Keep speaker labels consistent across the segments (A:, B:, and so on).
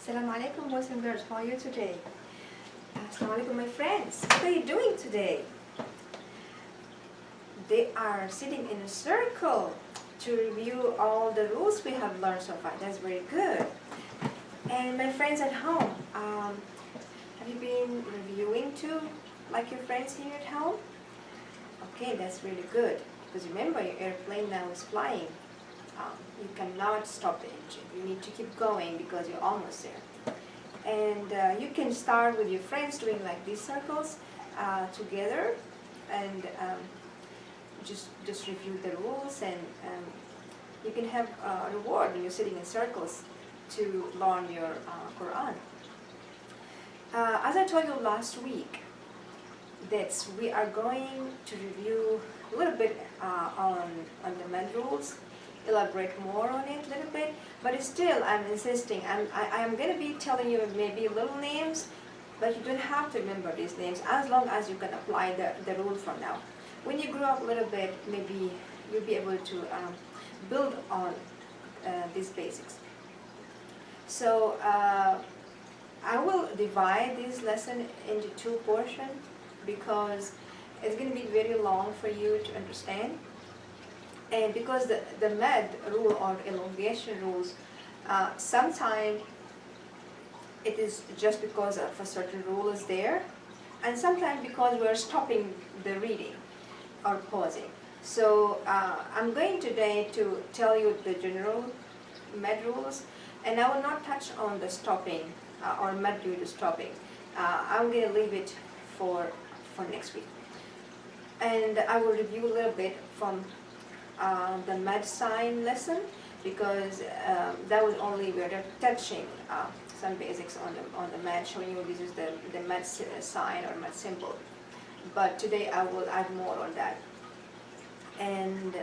A: Assalamu alaikum boys and girls, how are you today? Assalamu alaikum my friends, what are you doing today? They are sitting in a circle to review all the rules we have learned so far. That's very good. And my friends at home, have you been reviewing too, like your friends here at home? Okay, that's really good. Because remember, your airplane now is flying. You cannot stop the engine. You need to keep going because you're almost there. And you can start with your friends doing like these circles together, and just review the rules, and you can have a reward when you're sitting in circles to learn your Quran. As I told you last week, that we are going to review a little bit on the med rules, elaborate more on it a little bit, but still I'm insisting, I'm going to be telling you maybe little names, but you don't have to remember these names as long as you can apply the rule from now. When you grow up a little bit, maybe you'll be able to build on these basics. So I will divide this lesson into two portions because it's going to be very long for you to understand. And because the med rule or elongation rules, sometimes it is just because of a certain rule is there, and sometimes because we're stopping the reading or pausing. So I'm going today to tell you the general med rules, and I will not touch on the stopping or med due to stopping. I'm going to leave it for next week. And I will review a little bit from the med sign lesson, because that was only we are touching some basics on the med, showing you this is the med sign or med symbol. But today I will add more on that. And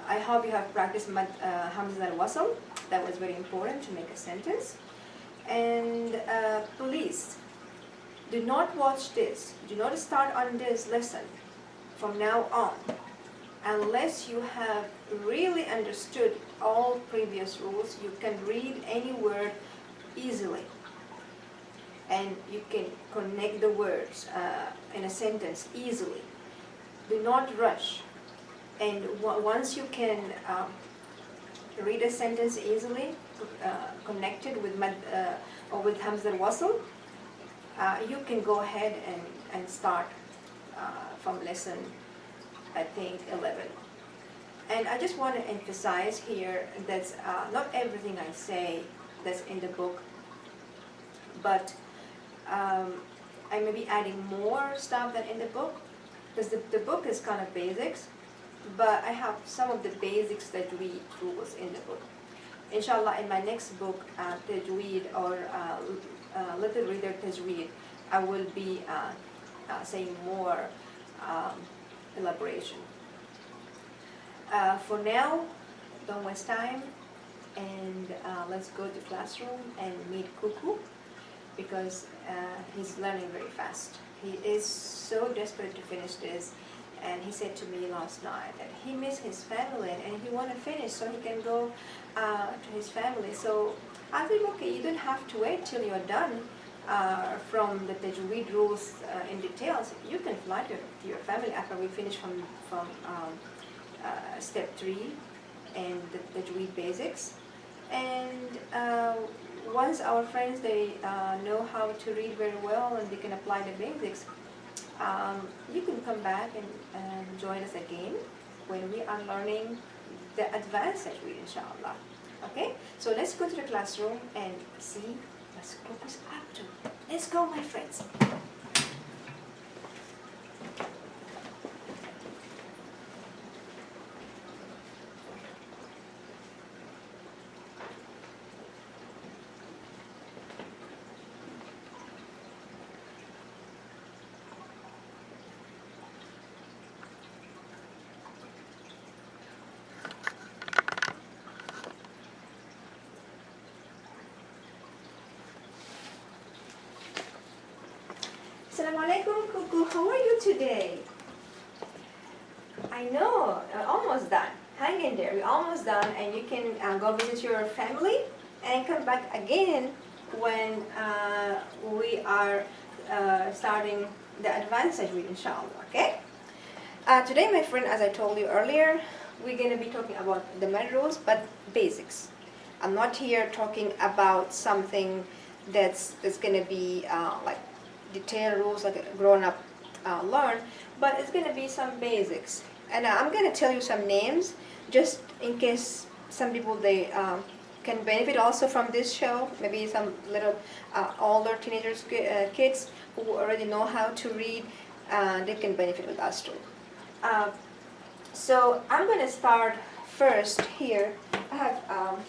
A: I hope you have practiced Hamza al-Wasl. That was very important to make a sentence. And please, do not watch this. Do not start on this lesson from now on unless you have really understood all previous rules. You can read any word easily, and you can connect the words in a sentence easily. Do not rush. And once you can read a sentence easily, connected with or with Hamza al-Wasl, you can go ahead and start from lesson, I think, 11. And I just want to emphasize here that not everything I say that's in the book, but I may be adding more stuff than in the book, because the book is kind of basics, but I have some of the basics Tajweed rules in the book. Inshallah, in my next book, Tajweed or Little Reader Tajweed, I will be saying more elaboration. For now, don't waste time, and let's go to classroom and meet Koko, because he's learning very fast. He is so desperate to finish this, and he said to me last night that he missed his family and he want to finish so he can go to his family. So I think, okay, you don't have to wait till you're done from the Tajweed rules in details. You can fly to your family after we finish from step 3 and the Tajweed basics. And once our friends, they know how to read very well and they can apply the basics, you can come back and join us again when we are learning the advanced Tajweed, inshallah. Okay, so let's go to the classroom and see what Koko's up to. Let's go, my friends. Assalamu alaikum, Koko. How are you today? I know, almost done. Hang in there, we're almost done, and you can go visit your family and come back again when we are starting the advanced Tajweed, inshallah. Okay? Today, my friend, as I told you earlier, we're going to be talking about the main rules, but basics. I'm not here talking about something that's going to be like detailed rules like a grown-up learn, but it's going to be some basics. And I'm going to tell you some names just in case some people they can benefit also from this show. Maybe some little older teenagers, kids who already know how to read, they can benefit with us too. So I'm going to start first here. I have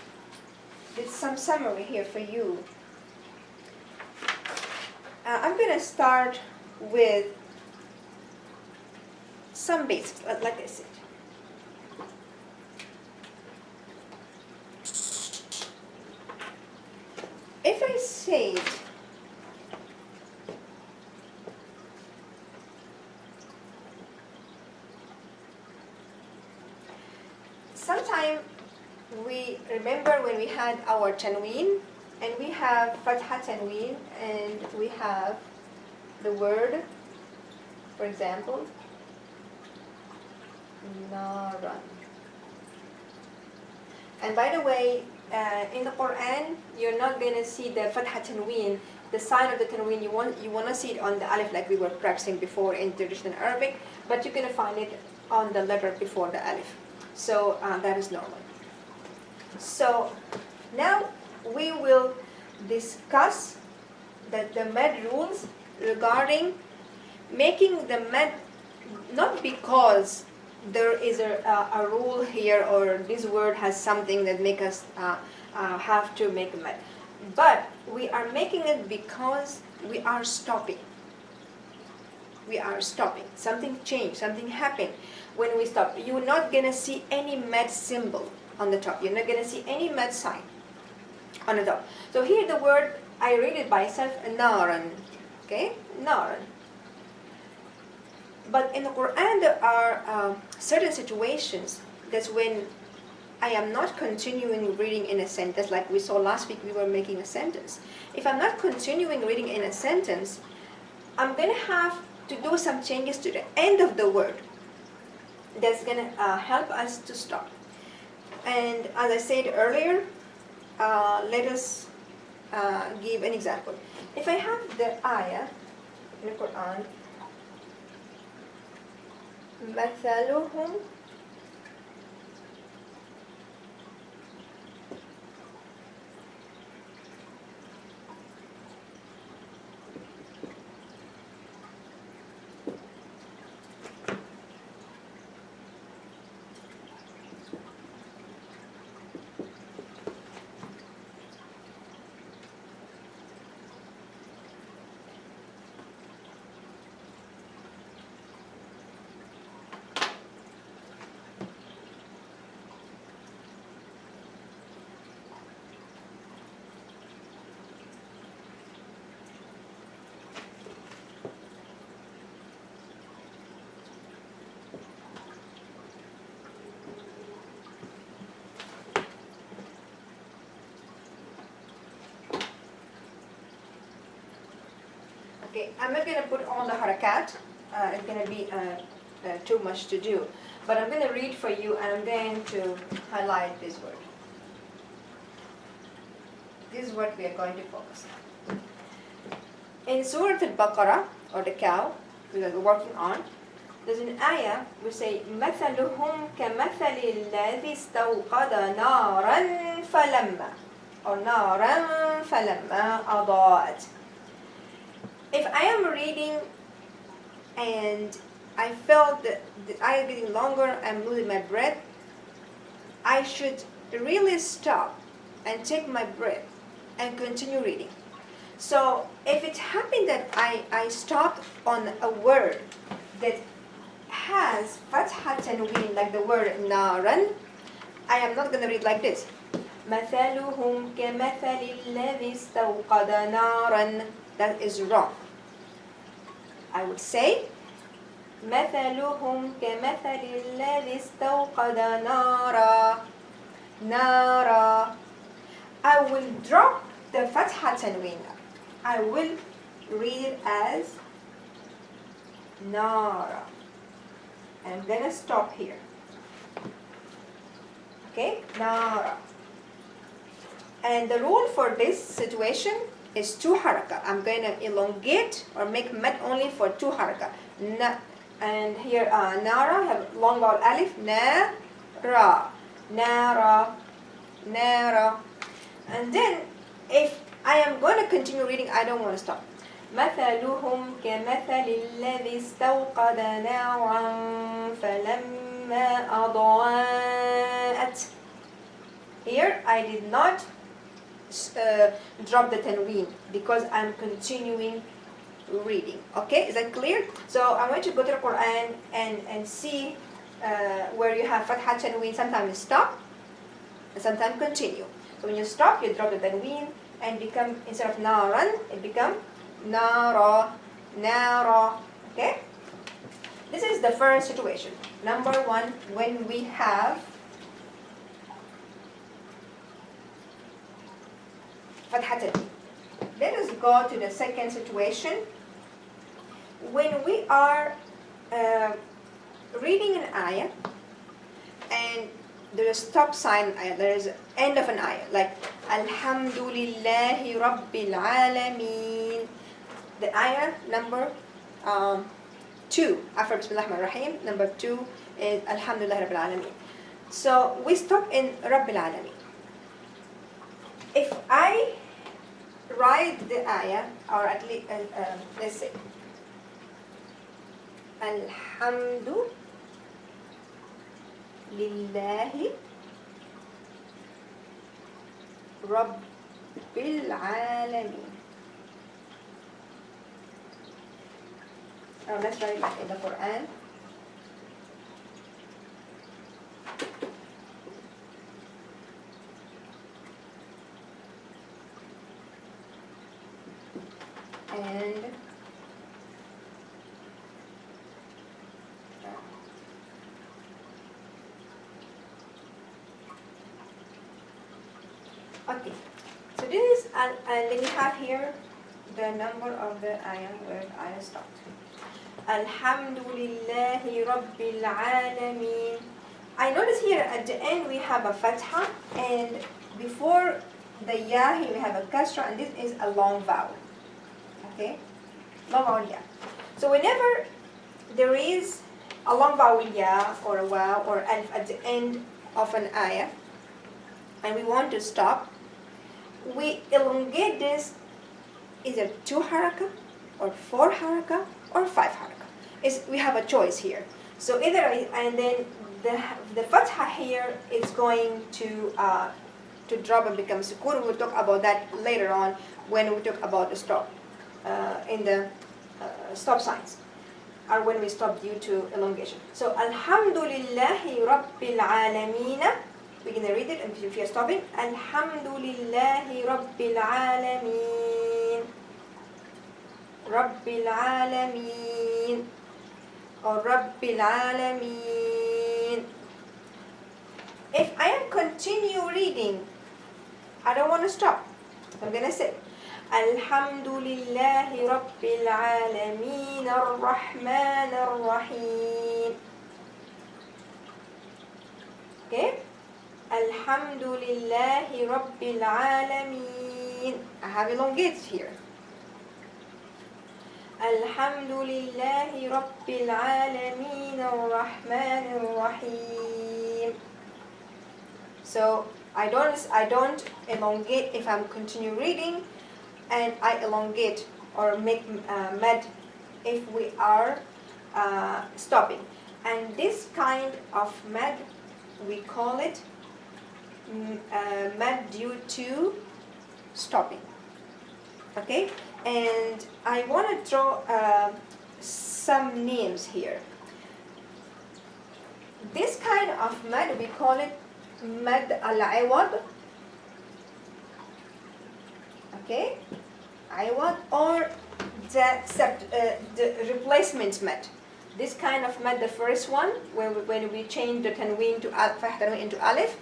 A: did some summary here for you. I'm going to start with some basics, like I said. If I say it, sometime we remember when we had our tanween, and we have fatha tanween, and we have the word, for example, naran. And by the way, in the Quran, you're not going to see the fatha tanween, the sign of the tanween. You want to see it on the alif like we were practicing before in traditional Arabic, but you're going to find it on the letter before the alif. So that is normal. So now we will discuss the med rules regarding making the med, not because there is a rule here or this word has something that make us have to make a med, but we are making it because we are stopping. We are stopping. Something changed, something happened when we stop. You're not going to see any med symbol on the top. You're not going to see any med sign on the top. So here the word, I read it by itself, naran. Okay, naran. But in the Quran there are certain situations that's when I am not continuing reading in a sentence, like we saw last week we were making a sentence. If I'm not continuing reading in a sentence, I'm going to have to do some changes to the end of the word. That's going to help us to stop. And as I said earlier, let us give an example. If I have the ayah in the Quran, مثلهم okay, I'm not going to put all the harakat. It's going to be too much to do. But I'm going to read for you and I'm going to highlight this word. This is what we are going to focus on. In Surah Al-Baqarah, or the cow, we are working on, there's an ayah we say, مثلهم كمثل الذي استوقد نارا فلما, or نارا فلما أضاءت. If I am reading and I felt that the ayah getting longer, I'm losing my breath, I should really stop and take my breath and continue reading. So if it happened that I stopped on a word that has fatha tanween, like the word naran, I am not going to read like this. مثلهم كمثل الذي استوقد نارا. That is wrong. I would say مثلهم كمثل الذي استوقد نارا. نارا. I will drop the fatha tanween, I will read it as nara. I'm gonna stop here. Okay, nara. And the rule for this situation is 2 haraka. I'm going to elongate or make mad only for 2 haraka. Na, and here nara have long vowel alif. Na, ra, nara, nara. And then if I am going to continue reading, I don't want to stop. مثلهم كمثل الذي استوقد نارا فلما أضاءت. Here I did not drop the tanween because I'm continuing reading. Okay, is that clear? So I want you to go to the Quran and see where you have fatha tanween. Sometimes stop and sometimes continue. So when you stop, you drop the tanween and become, instead of naran, it become nara, nara. Okay, this is the first situation. Number 1, when we have fatha. Let us go to the second situation. When we are reading an ayah and there is stop sign, there is end of an ayah, like Alhamdulillahi Rabbil Alameen. The ayah number 2 after Bismillah ar-Rahman ar-Rahim, number 2 is Alhamdulillahi Rabbil Alameen. So we stop in Rabbil Alameen. If I write the ayah, or at least let's say Alhamdu Lillahi Rabbil Alameen. Now let's write like in the Quran. And okay, so this is and then you have here the number of the ayah where I stopped. Alhamdulillahi Rabbil Alameen. I notice here at the end we have a fatha, and before the ya here we have a kasra, and this is a long vowel. Okay, long vowel ya. So whenever there is a long vowel ya or a waw or alif at the end of an ayah, and we want to stop, we elongate this either 2 haraka or 4 haraka or 5 haraka. We have a choice here. So either, and then the fatha here is going to drop and become sukoon. We'll talk about that later on when we talk about the stop in the stop signs, or when we stop due to elongation. So Alhamdulillahi Rabbil Alameen. We're going to read it, and if you're stopping, Alhamdulillahi Rabbil Alameen, Rabbil Alameen, or Rabbil Alameen. If I am continue reading, I don't want to stop. I'm going to say, Alhamdulillahi Rabbil Alameen, Ar-Rahman Ar-Rahim. Okay? Alhamdulillahi Rabbil Alameen. I have elongated here. Alhamdulillahi Rabbil Alameen Ar-Rahman Ar-Rahim. So I don't elongate if I'm continue reading, and I elongate or make mad if we are stopping. And this kind of mad, we call it mad due to stopping. Okay, and I want to throw some names here. This kind of mad, we call it mad al-iwad. Okay, iwad, or the replacement mad. This kind of mad, the first one, when we change the tanween to fatha into alif,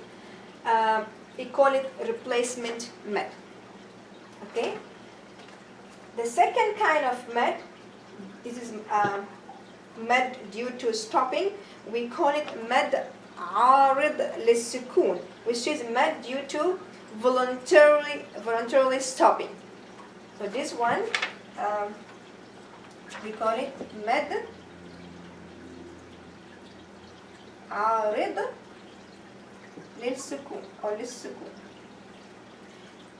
A: we call it replacement mad. Okay. The second kind of med, this is med due to stopping. We call it med عارض للسكون, which is med due to voluntarily stopping. So this one, we call it med عارض للسكون or للسكون.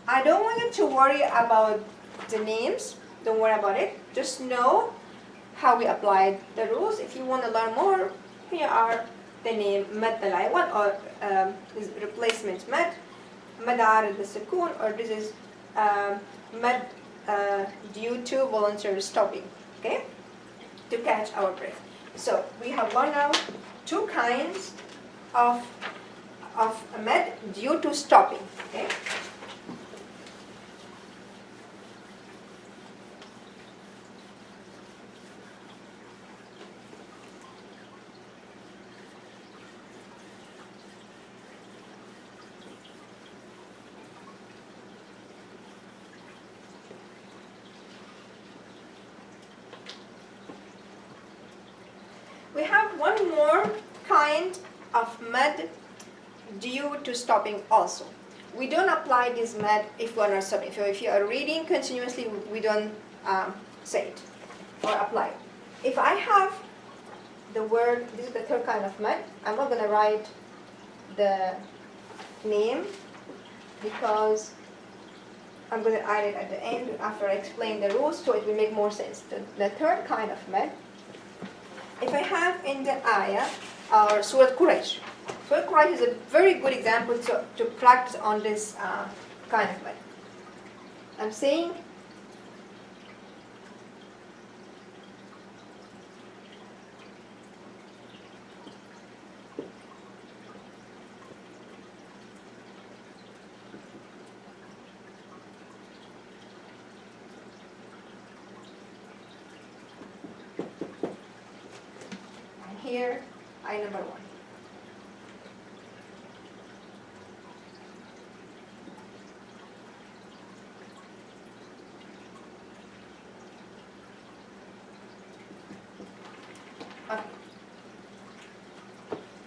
A: I don't want you to worry about the names. Don't worry about it. Just know how we applied the rules. If you want to learn more, here are the name med dalai one, or is replacement med عارض للسكون, or this is med due to voluntary stopping. Okay, to catch our breath. So we have one now, two kinds of med due to stopping. Okay. We have one more kind of med due to stopping also. We don't apply this med if we are not stopping. If you are reading continuously, we don't say it or apply it. If I have the word, this is the third kind of med, I'm not going to write the name because I'm going to add it at the end after I explain the rules, so it will make more sense. The third kind of med, if I have in the ayah or Surah Quraysh. Surah Quraysh is a very good example to practice on this kind of med. I'm saying here, I number one. Okay.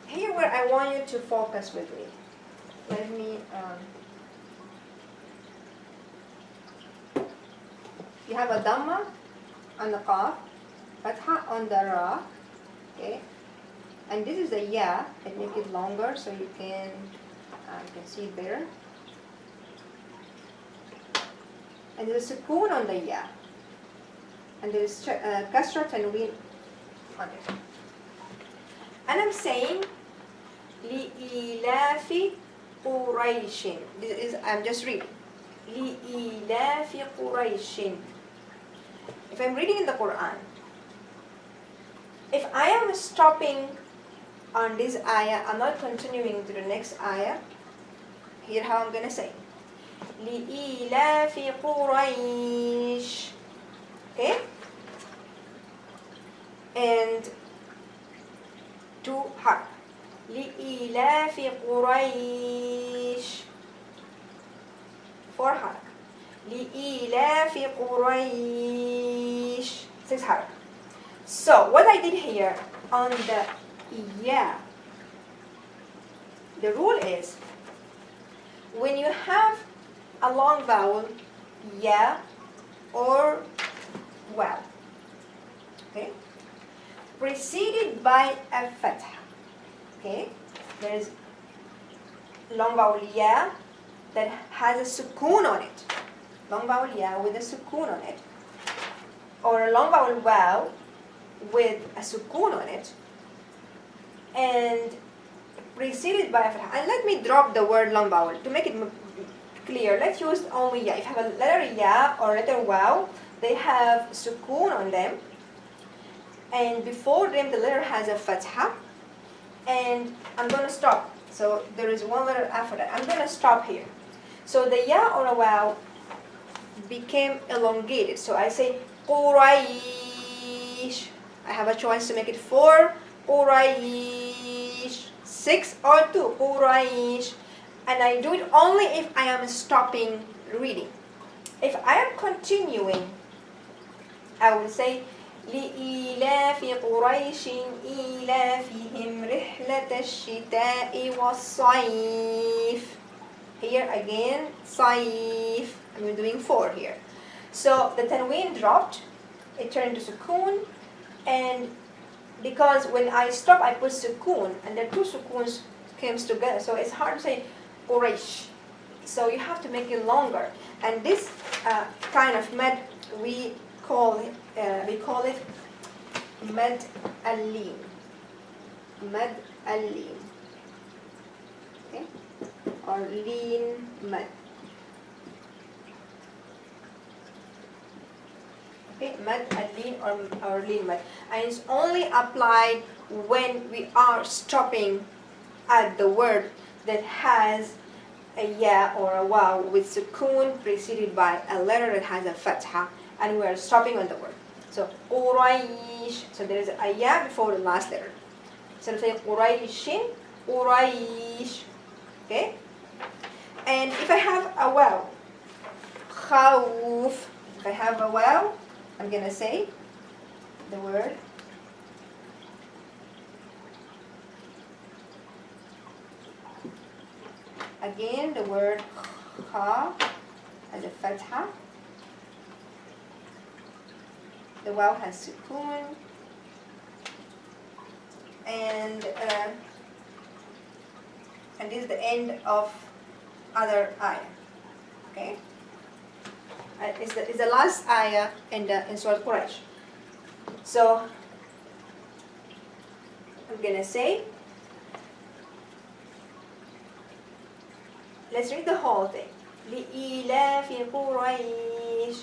A: Here where I want you to focus with me. Let me, you have a Dhamma on the Qaf, Fatha on the Ra, okay? And this is the Ya. I make it longer so you can see it better. And there's a sukoon on the Ya. And there's kasra tanween on it. And I'm saying لِإِيلَافِ قُرَيْشٍ. This is, I'm just reading. لِإِيلَافِ قُرَيْشٍ. If I'm reading in the Quran, if I am stopping on this ayah, I'm not continuing to the next ayah. Here how I'm going to say. لِإِيلَافِ قُرَيْشٍ. Okay? And two harf. لِإِيلَافِ قُرَيْشٍ. Four harf. لِإِيلَافِ قُرَيْشٍ. Six harf. So what I did here on the ya, the rule is when you have a long vowel, ya or waw, okay, preceded by a fatha, okay, there is long vowel ya that has a sukoon on it, long vowel ya with a sukoon on it, or a long vowel waw with a sukoon on it, and preceded by a fatha. And let me drop the word long vowel to make it clear. Let's use only ya. If you have a letter ya or letter waw, they have sukoon on them, and before them the letter has a fatha, and I'm going to stop. So there is one letter after that. I'm going to stop here. So the ya or a waw became elongated. So I say Quraysh. I have a choice to make it 4 Quraysh, 6 or 2 Quraysh, and I do it only if I am stopping reading. If I am continuing, I will say لإيلاف قريش إيلافهم رحلة الشتاء والصيف. Here again, صيف. I'm doing 4 here. So the tanween dropped, it turned to sukoon, and because when I stop, I put sukoon, and the 2 sukoons comes together, so it's hard to say Quraysh. So you have to make it longer, and this kind of mad we call it mad al-lim. Mad al-lim. Okay? Or lean mad. Okay, mad al-lim or lean mad. And it's only applied when we are stopping at the word that has a ya or a waw with sukoon preceded by a letter that has a fatha, and we are stopping on the word. So Quraysh. So there is a ya before the last letter. So say Qurayshin, Quraysh. Okay? And if I have a waw, khawf. If I have a waw, I'm gonna say the word again, the word kha as a fatha. The waw has sukoon, and this is the end of other ayah. Okay, it's the last ayah in Surah Quraysh. So I'm gonna say, let's read the whole thing. لإيلاف قريش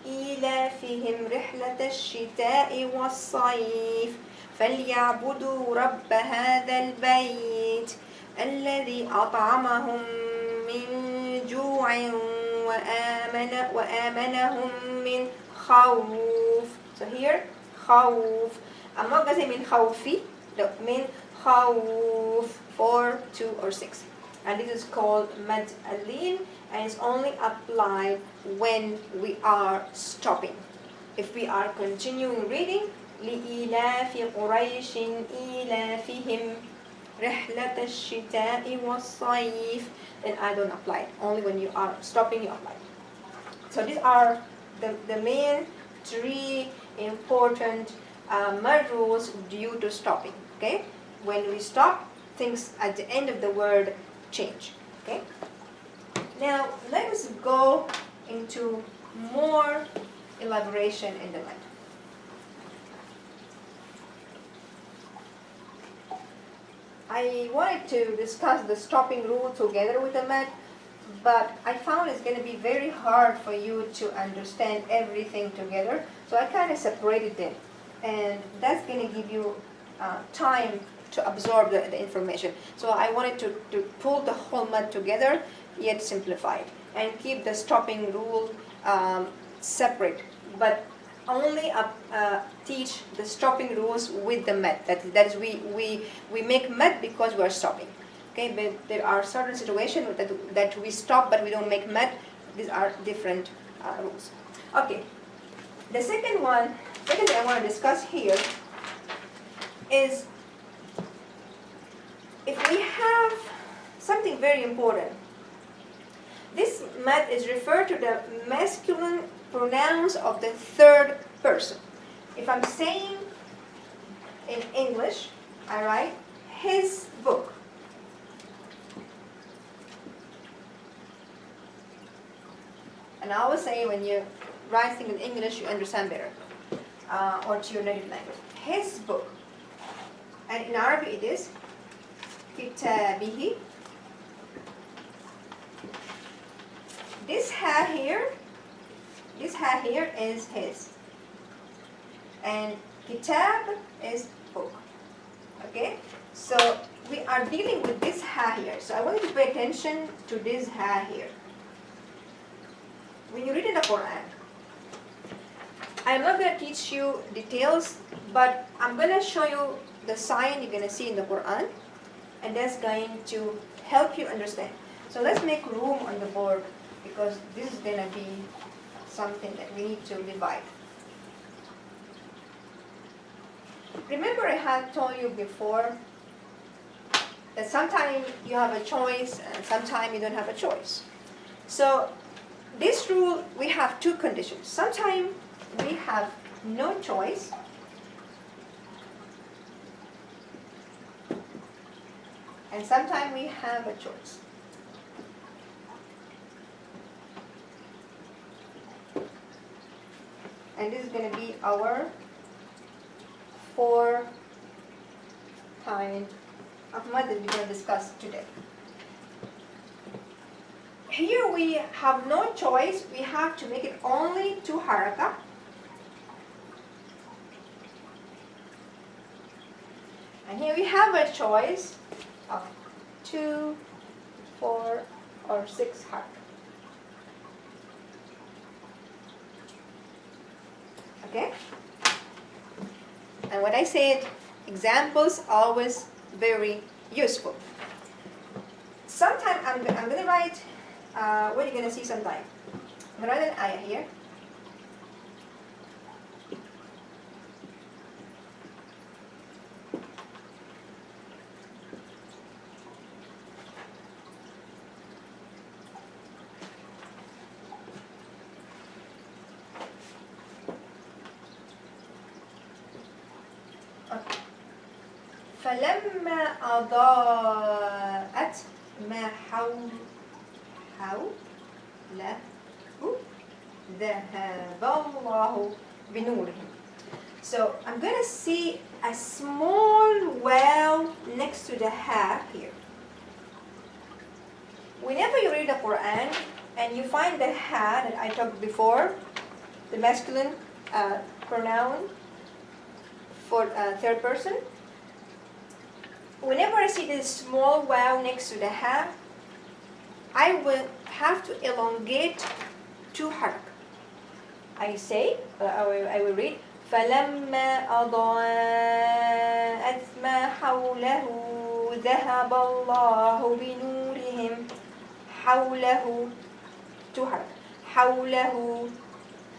A: إيلافهم رحلة الشتاء والصيف فليعبدوا رب هذا البيت الذي أطعمهم من جوع وآمنهم من خوف. So here, خوف. I'm not going to say من خوفي, no, من خوف, 4, 2, or 6. And this is called mad al-lin, and it's only applied when we are stopping. If we are continuing reading, لإيلاف قريش إيلافهم رحلة الشتاء والصيف, then I don't apply it. Only when you are stopping, you apply it. So these are the main 3 important mad rules due to stopping. Okay, when we stop, things at the end of the word change. Okay. Now let us go into more elaboration in the mad. I wanted to discuss the stopping rule together with the mad, but I found it's going to be very hard for you to understand everything together, so I kind of separated them, and that's going to give you time to absorb the information. So I wanted to pull the whole mad together, yet simplified, and keep the stopping rule separate, but only teach the stopping rules with the mad. That is, we make mad because we are stopping. Okay, but there are certain situations that we stop but we don't make mad. These are different rules. Okay, the second thing I want to discuss here is if we have something very important. This mad is referred to the masculine pronouns of the 3rd person. If I'm saying in English, I write his book. And I always say when you write things in English, you understand better, or to your native language. His book. And in Arabic it is kitabihi. This ha here is his. And kitab is book. Okay? So we are dealing with this ha here. So I want you to pay attention to this ha here. When you read in the Quran, I'm not going to teach you details, but I'm going to show you the sign you're going to see in the Quran, and that's going to help you understand. So let's make room on the board, because this is going to be something that we need to divide. Remember I had told you before that sometimes you have a choice and sometimes you don't have a choice. So this rule, we have two conditions. Sometimes we have no choice, and sometimes we have a choice. And this is going to be our 4 kind of method we're going to discuss today. Here we have no choice. We have to make it only 2 haraka. And here we have a choice of 2, 4, or 6 haraka. Okay? And what I said, examples always very useful. Sometimes I'm going to write, what you're going to see sometime. I'm going to write an ayah here. فلما أضاءت ما حوله ذهب الله بنورهم. So I'm going to see a small well next to the ha here. Whenever you read the Quran and you find the ha that I talked before, the masculine pronoun for third person, whenever I see this small wow next to the ha, I will have to elongate 2 haraka. I say, I will read, فَلَمَّا أَضَاءَتْ مَا حَوْلَهُ ذَهَبَ اللَّهُ بِنُورِهِمْ حَوْلَهُ 2 haraka.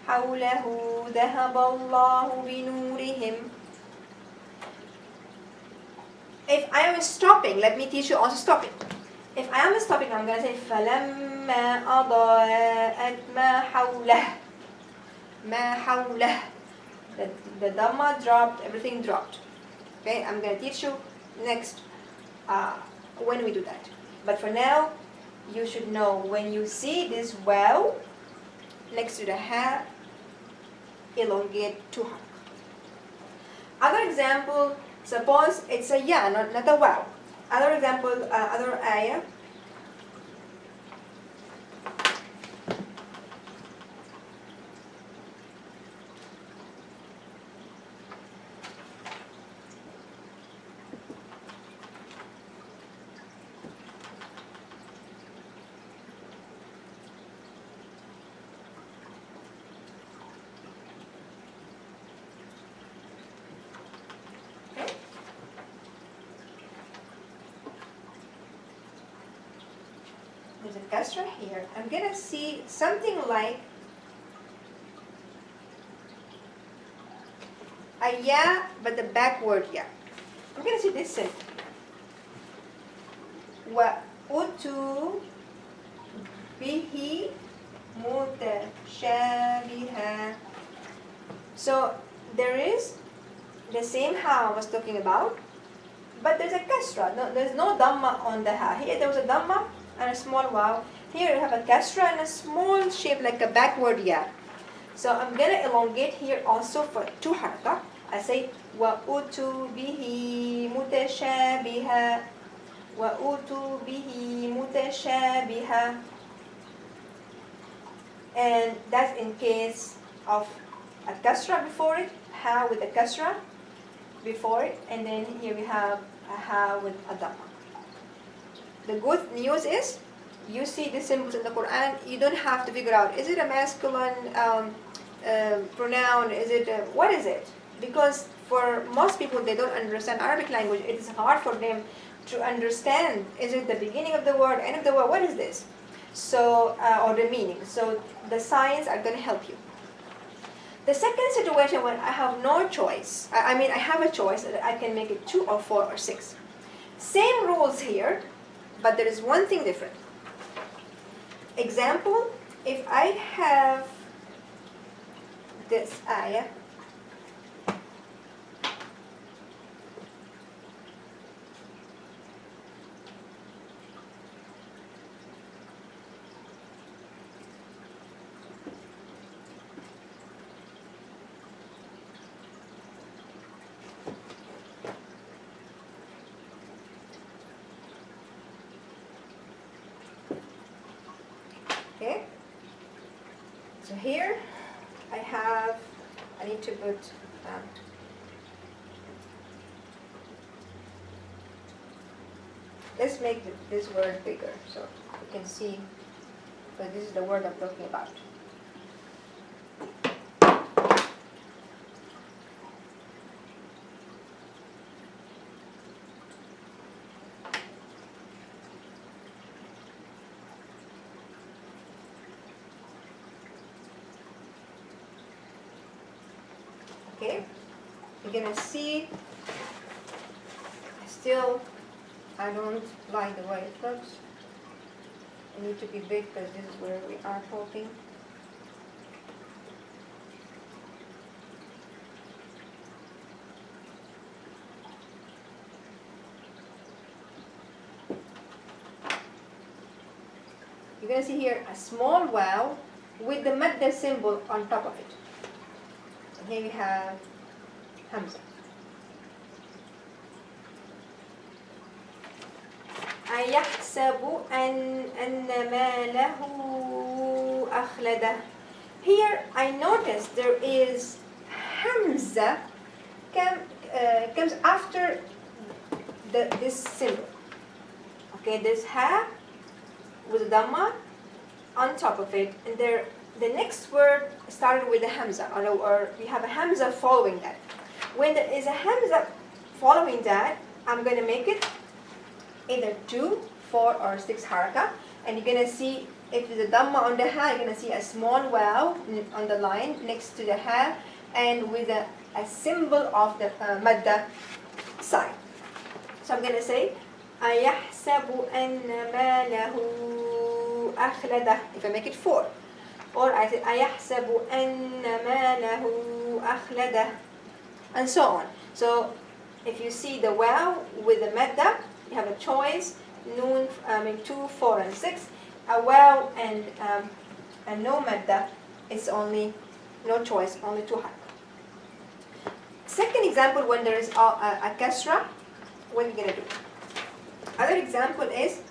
A: حَوْلَهُ ذَهَبَ اللَّهُ بِنُورِهِمْ. If I am stopping, let me teach you also stopping. If I am stopping, I'm going to say فَلَمَّا أَضَاءَتْ مَا حَوْلَهُ. مَا حَوْلَهُ. The dhamma dropped, everything dropped. Okay, I'm going to teach you next when we do that. But for now, you should know when you see this wow next to the ha, elongate 2 haraka. Other example, suppose it's a ya, not a wow. Other example, other ayah. There's a kasra here. I'm going to see something like a ya, but the backward ya. I'm going to see this sentence. وَأُتُوا بِهِ مُتَشَابِهًا. So there is the same ha I was talking about, but there's a kasra. No, there's no dhamma on the ha. Here there was a dhamma and a small waw. Here you have a kasra and a small shape like a backward ya. So I'm going to elongate here also for 2 haraka. I say وَأُتُوا بِهِ مُتَشَابِهًا. وَأُتُوا بِهِ مُتَشَابِهًا. And that's in case of a kasra before it, ha with a kasra before it, and then here we have a ha with a dhamma. The good news is, you see the symbols in the Quran, you don't have to figure out, is it a masculine pronoun, is it what is it? Because for most people, they don't understand Arabic language. It is hard for them to understand, is it the beginning of the word, end of the word, what is this? So, or the meaning. So the signs are going to help you. The second situation when I have no choice, I mean I have a choice that I can make it 2 or 4 or 6. Same rules here, but there is one thing different. Example, if I have this ayah, okay? So here I need to put let's make this word bigger so you can see, but this is the word I'm talking about. Okay, you're gonna see still I don't like the way it looks. I need to be big because this is where we are talking. You're gonna see here a small wow with the madda symbol on top of it. And here we have Hamza. أيحسب أن ماله أخلده. Here I notice there is Hamza comes after this symbol. Okay, there's ha with Dhamma on top of it, and there the next word started with a Hamza, or we have a Hamza following that. When there is a Hamza following that, I'm going to make it either 2, 4, or 6 haraka, and you're going to see if there's a Dhamma on the ha, you're going to see a small wow on the line next to the ha, and with a symbol of the madda sign. So I'm going to say أيحسب أن ماله أخلده if I make it 4. Or I say أيحسب أن ماله أخلده, and so on. So if you see the wow with the madda, you have a choice, noon, 2, 4, and 6. A wow and no madda, it's only no choice, only 2 haraka. Second example, when there is a kasra, what are you going to do? Other example is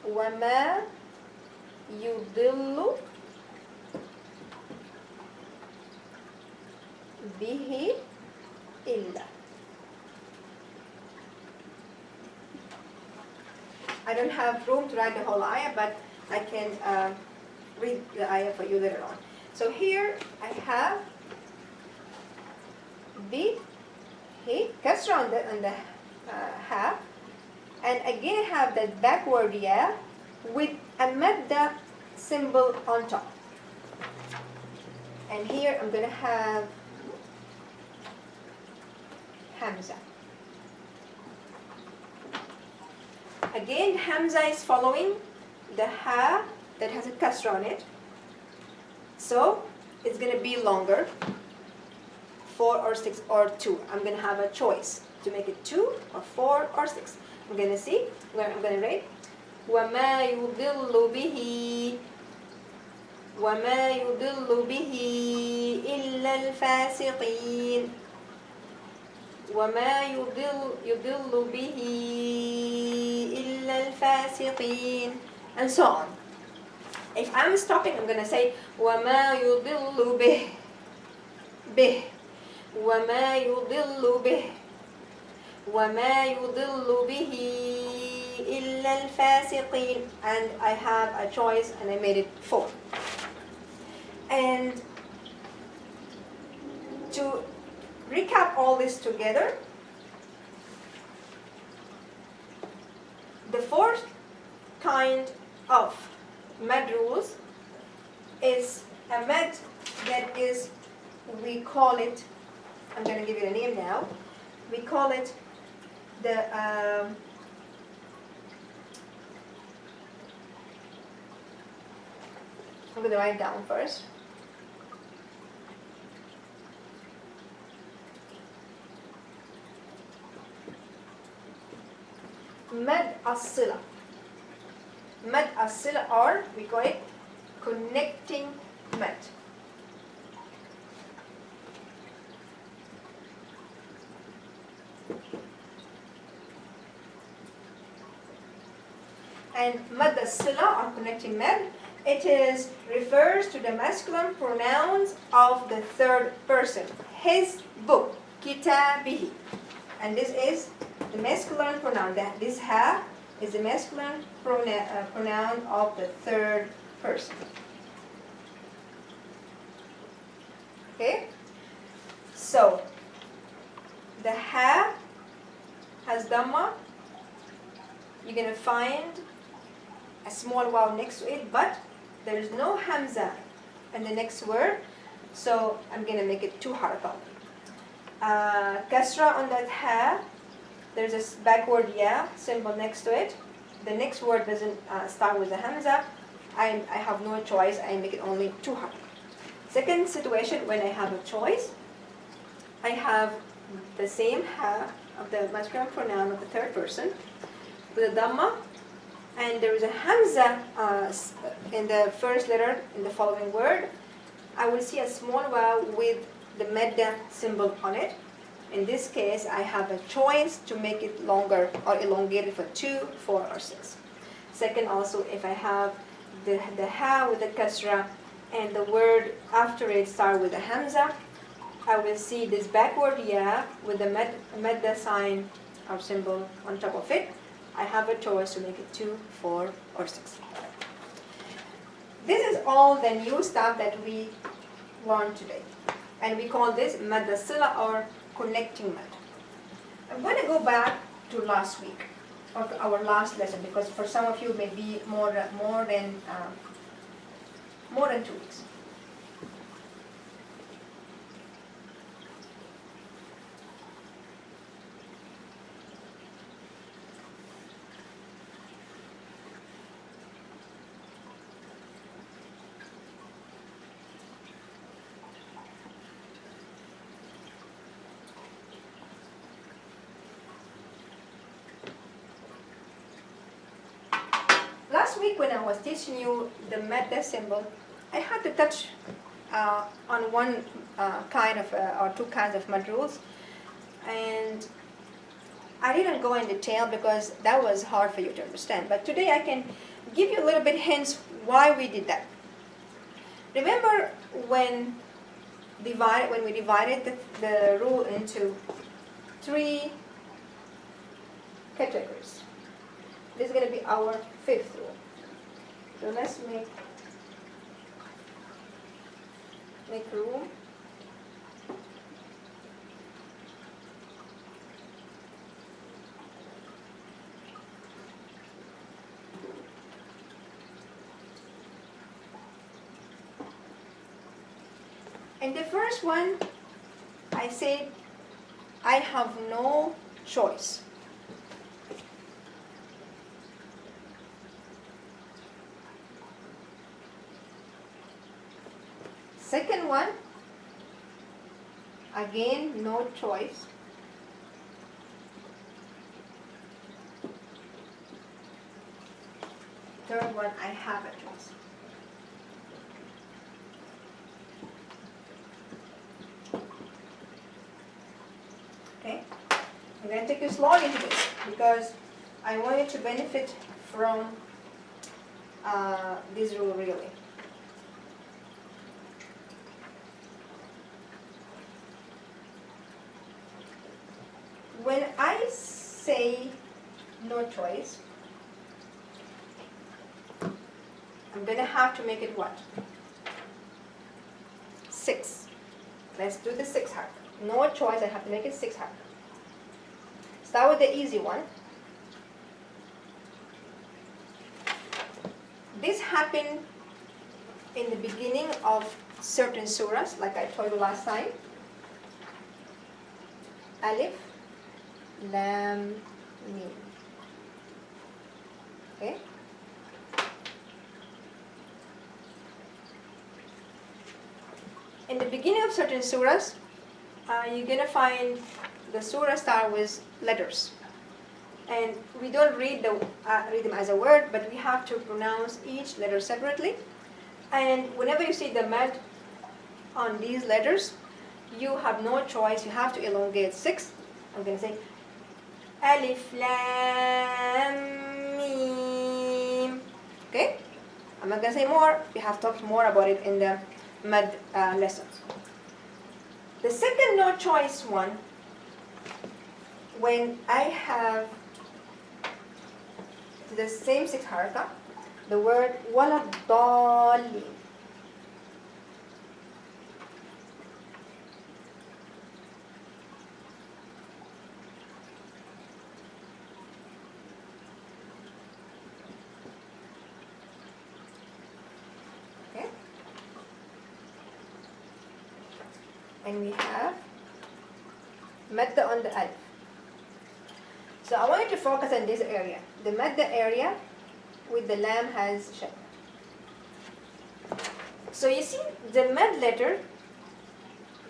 A: وَمَا يُضِلُّ بِهِ إِلَّا. I don't have room to write the whole ayah, but I can read the ayah for you later on. So here I have bi, he, kasra on the ha, and again I have that backward ya with a madda symbol on top. And here I'm going to have Hamza. Again, Hamza is following the ha that has a kasra on it. So it's going to be longer, 4 or 6 or 2. I'm going to have a choice to make it 2 or 4 or 6. I'm going to see, I'm going to read. وَمَا يُضِلُّ بِهِ وَمَا يُضِلُّ بِهِ إِلَّا الْفَاسِقِينَ. وَمَا يُضِلُّ بِهِ إِلَّا الْفَاسِقِينَ, and so on. If I'm stopping, I'm going to say وَمَا يُضِلُّ بِهِ وَمَا يُضِلُّ بِهِ وَمَا يُضِلُّ بِهِ إِلَّا الْفَاسِقِينَ, and I have a choice and I made it 4. And to recap all this together, fourth kind of med rules is a med that is, we call it, I'm going to give it a name now, we call it the I'm going to write it down first. Med as-sila. Med as-sila, or we call it connecting med. And mad as-sila, or connecting med, it refers to the masculine pronouns of the third person. His book, kitabihi. And this is the masculine pronoun. This ha is the masculine pronoun of the third person. Okay? So, the ha has dhamma. You're going to find a small waw next to it, but there is no hamza in the next word, so I'm going to make it 2 haraka. Kasra on that ha, there's a backward ya symbol next to it. The next word doesn't start with a hamza. I have no choice, I make it only 2 haraka. Second situation, when I have a choice, I have the same ha of the masculine pronoun of the third person with a dhamma, and there is a hamza in the first letter in the following word. I will see a small waw with the medda symbol on it. In this case, I have a choice to make it longer or elongated for 2, 4, or 6. Second, also, if I have the ha with the kasra and the word after it start with a hamza, I will see this backward ya with the medda sign or symbol on top of it. I have a choice to make it 2, 4, or 6. This is all the new stuff that we learned today. And we call this mad as-sila, or connecting mad. I'm going to go back to last week, or to our last lesson, because for some of you it may be more than 2 weeks. Last week when I was teaching you the medda symbol, I had to touch on one kind of, or 2 kinds of mad rules, and I didn't go in detail because that was hard for you to understand. But today I can give you a little bit hints why we did that. Remember when we divided the rule into 3 categories. This is going to be our 5th rule. So let's make room. And the first one, I said, I have no choice. Second one, again, no choice. Third one, I have a choice. Okay? I'm going to take you slowly into this because I want you to benefit from this rule really. When I say no choice, I'm going to have to make it what? 6. Let's do the 6 harf. No choice, I have to make it 6 harf. Start with the easy one. this happened in the beginning of certain surahs, like I told you last time. Alif, Lam, Mim. Okay? In the beginning of certain surahs, you're going to find the surah start with letters. And we don't read them as a word, but we have to pronounce each letter separately. And whenever you see the mad on these letters, you have no choice. You have to elongate 6. I'm going to say Alif, Lam, Mim. Okay? I'm not going to say more. We have talked more about it in the mad lessons. The second no choice one, when I have the same 6 haraka, the word wala dallin. Okay? And we have madda on the alif. So I want you to focus on this area. The madda area with the lam has shadda. So you see the mad letter,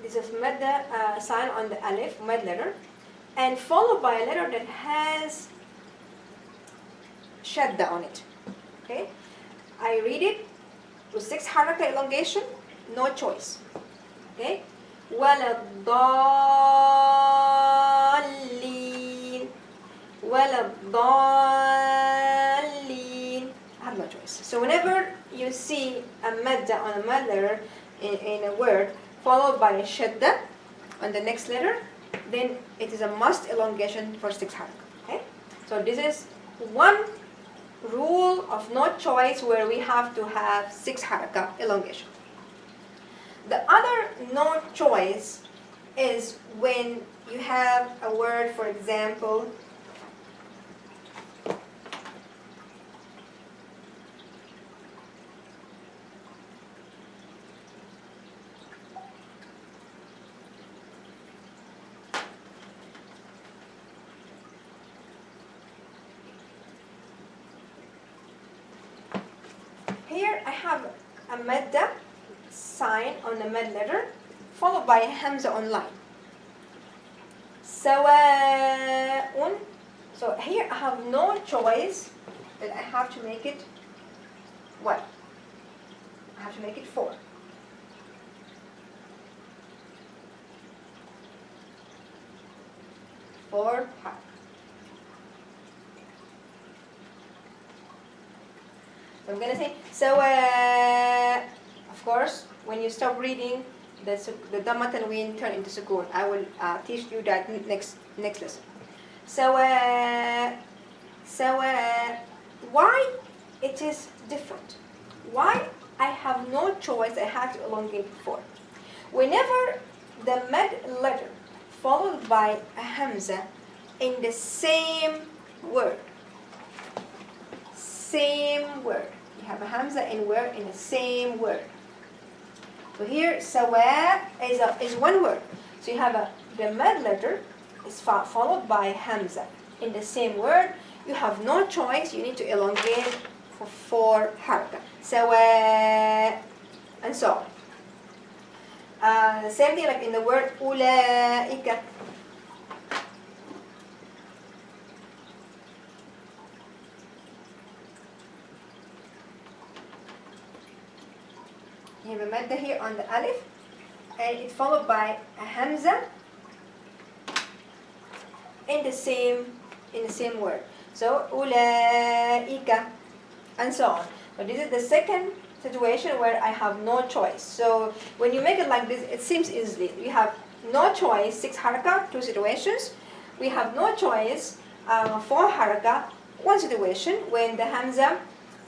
A: this is madda sign on the alif, mad letter, and followed by a letter that has shadda on it. Okay? I read it with 6 haraka elongation, no choice. Okay? Wala dallin. Wala dallin. I have no choice. So whenever you see a madda on a mad letter in a word followed by a shadda on the next letter, then it is a must elongation for 6 haraka. Okay? So this is one rule of no choice where we have to have 6 haraka elongation. The other no choice is when you have a word, for example, here I have a madda sign on the mad letter followed by a hamza on line. Sawa'un. So here I have no choice, but I have to make it what? I have to make it 4. 4 harf. So I'm going to say, of course, when you stop reading, the Dhamma Tanween turn into Sukoon. I will teach you that next lesson. So why it is different? Why I have no choice, I have to elongate 4. Whenever the mad letter followed by a hamza in the same word, you have a hamza in word in the same word. So here, sawa is one word. So you have the mad letter is followed by hamza in the same word. You have no choice. You need to elongate for 4 haraka. Sawa, and so on. Same thing like in the word ulaika. You have a madda here on the alif, and it's followed by a hamza in the same word. So ulaika, and so on. But this is the second situation where I have no choice. So when you make it like this, it seems easily. We have no choice, 6 haraka, 2 situations. We have no choice, 4 haraka, 1 situation when the hamza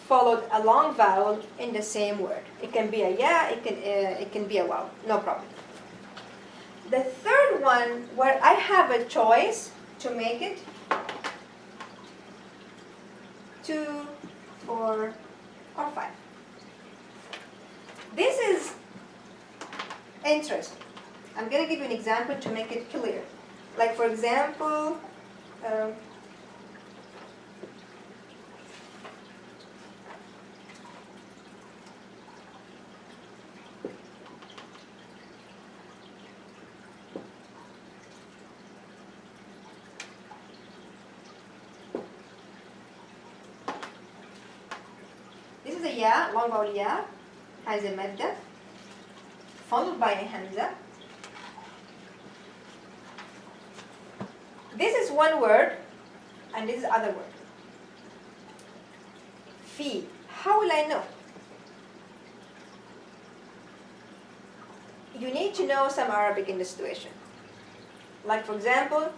A: followed a long vowel in the same word. It can be a ya, it can be a waw, no problem. The third one where I have a choice to make it 2 or or 5. This is interesting. I'm going to give you an example to make it clear. Like for example, this is a ya, long vowel ya, has a madda, followed by a hamza. This is one word, and this is other word. Fi. How will I know? You need to know some Arabic in this situation. Like for example,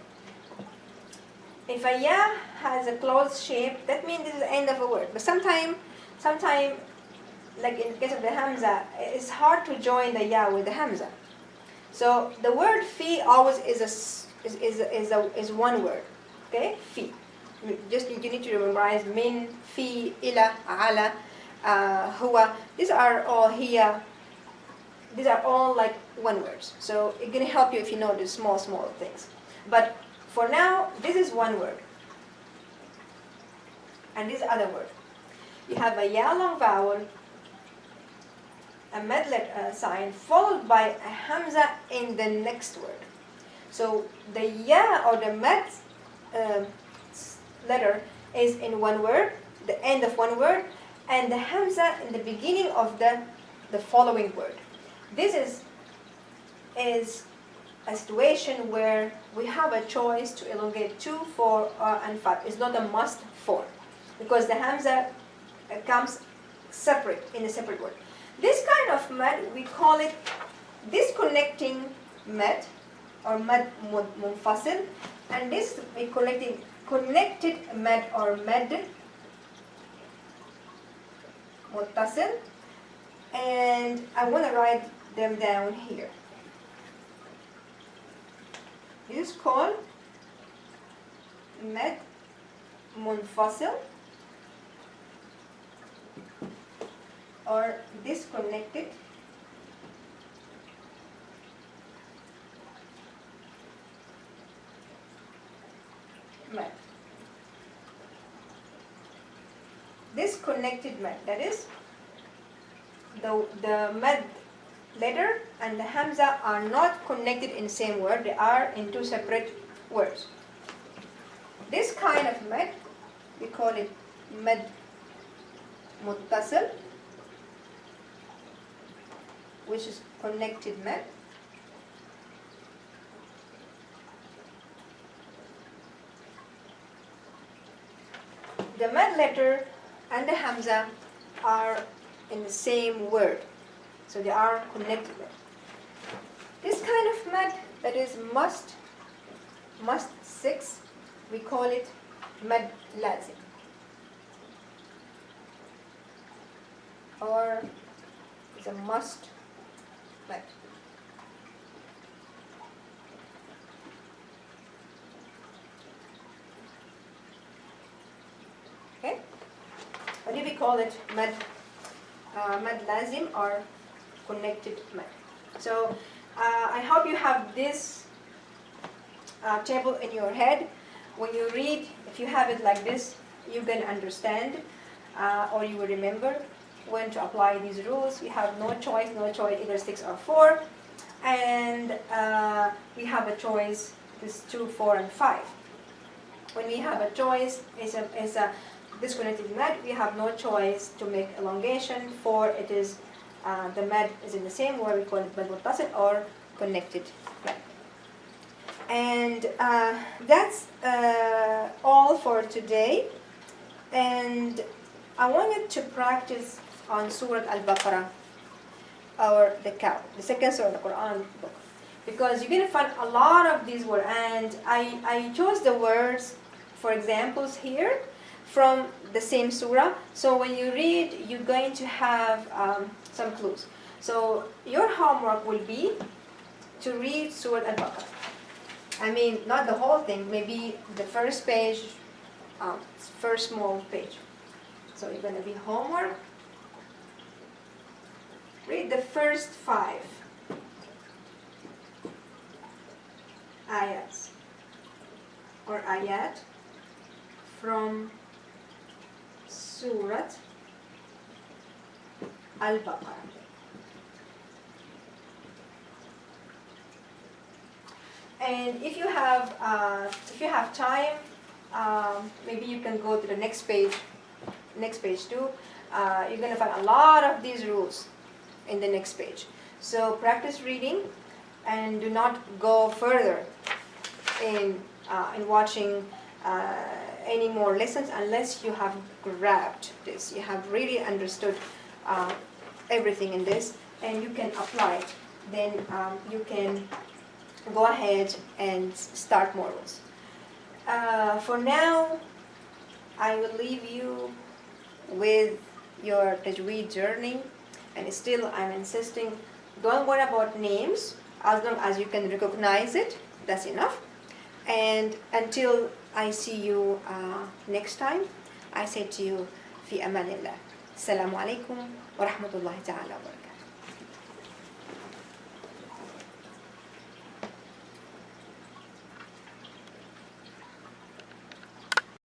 A: if a ya has a closed shape, that means this is the end of a word. But sometimes, like in the case of the hamza, it's hard to join the ya with the hamza. So the word fi always is one word. Okay, fi. You need to memorize min, fi, ila, ala, huwa. These are all here. These are all like one words. So it's gonna help you if you know the small things. But for now, this is one word, and this other word. You have a ya long vowel, a mad sign, followed by a hamza in the next word. So the ya or the mad letter is in one word, the end of one word, and the hamza in the beginning of the following word. This is a situation where we have a choice to elongate 2, 4, and 5. It's not a must 4, because the hamza comes separate in a separate word. This kind of mad, we call it disconnecting mad, or mad munfasil, and this we call it connected mad or mad muttasil. And I want to write them down here. This is called mad munfasil or disconnected mad. Disconnected mad, that is the mad letter and the hamza are not connected in the same word, they are in two separate words. This kind of mad, we call it mad muttasil, which is connected mad. The mad letter and the hamza are in the same word, so they are connected. This kind of mad, that is must 6, we call it mad lazim, or it's a must mad. Okay, what do we call it? Mad lazim or connected mad. So I hope you have this table in your head. When you read, if you have it like this, you can understand or you will remember when to apply these rules. We have no choice, either 6 or 4. And we have a choice, this 2, 4, and 5. When we have a choice, it's a disconnected mad, we have no choice to make elongation. 4, it is the mad is in the same word, we call it mad muttasil or connected mad. And that's all for today. And I wanted to practice on Surah Al-Baqarah, or the cow, the second surah of the Quran book, because you're going to find a lot of these words. And I chose the words for examples here from the same surah. So when you read, you're going to have some clues. So your homework will be to read Surah Al-Baqarah. I mean, not the whole thing, maybe the first page, first small page. So you're going to be homework read the first 5 ayats or ayat from Surat Al-Baqarah. And if you have time, maybe you can go to the next page too. You're going to find a lot of these rules in the next page. So practice reading and do not go further in watching any more lessons unless you have grabbed this. You have really understood everything in this and you can apply it. Then you can go ahead and start more rules. For now, I will leave you with your Tajweed journey, and still I'm insisting, don't worry about names, as long as you can recognize it, that's enough. And until I see you next time, I say to you, في أمان الله. السلام عليكم ورحمة الله تعالى وبركاته.